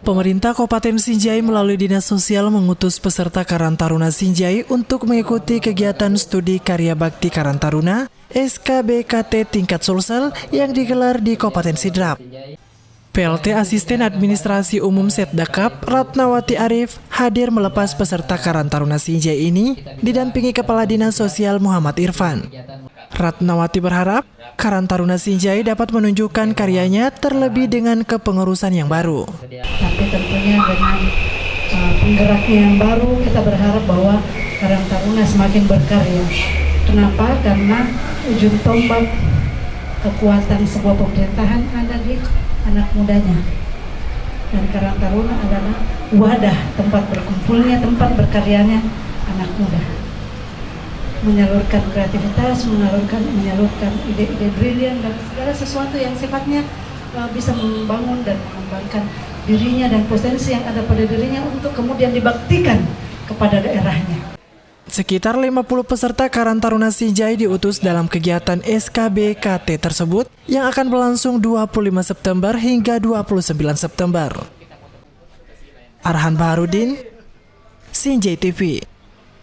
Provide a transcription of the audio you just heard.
Pemerintah Kabupaten Sinjai melalui Dinas Sosial mengutus peserta Karang Taruna Sinjai untuk mengikuti kegiatan studi karya bakti Karang Taruna SKBKT tingkat Sulsel yang digelar di Kabupaten Sidrap. PLT Asisten Administrasi Umum Setdakap Ratnawati Arif hadir melepas peserta Karang Taruna Sinjai ini didampingi Kepala Dinas Sosial Muhammad Irfan. Ratnawati berharap Karang Taruna Sinjai dapat menunjukkan karyanya terlebih dengan kepengurusan yang baru. Tapi tentunya dengan penggeraknya yang baru kita berharap bahwa Karang Taruna semakin berkarya. Kenapa? Karena ujung tombak kekuatan sebuah pemerintahan ada di anak mudanya. Dan Karang Taruna adalah wadah tempat berkumpulnya, tempat berkaryanya anak muda. Menyalurkan kreativitas, menyalurkan ide-ide brilian dan segala sesuatu yang sifatnya bisa membangun dan mengembangkan dirinya dan potensi yang ada pada dirinya untuk kemudian dibaktikan kepada daerahnya. Sekitar 50 peserta Karang Taruna Sinjai diutus dalam kegiatan SKBKT tersebut yang akan berlangsung 25 September hingga 29 September. Arhan Baharudin, Sinjai TV.